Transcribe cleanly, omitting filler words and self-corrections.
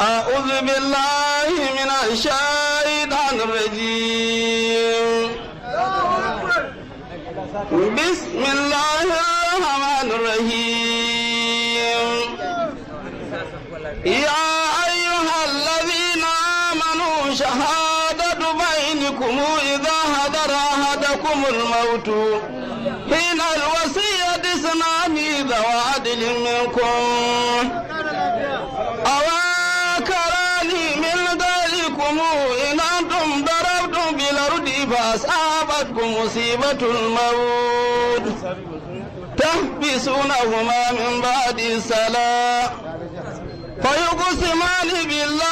أعوذ بالله من الشيطان الرجيم. بسم الله الرحمن الرحيم. يا أيها الذين آمنوا شهادة بينكم إذا حضر أحدكم الموت حين الوصية اثنان ذوي عدل منكم أو آخران من غيركم إن أنتم ضربتم بالأرض فأصابتكم مصيبة الموت تحبسونهما من بعد الصلاة فيقسمان بالله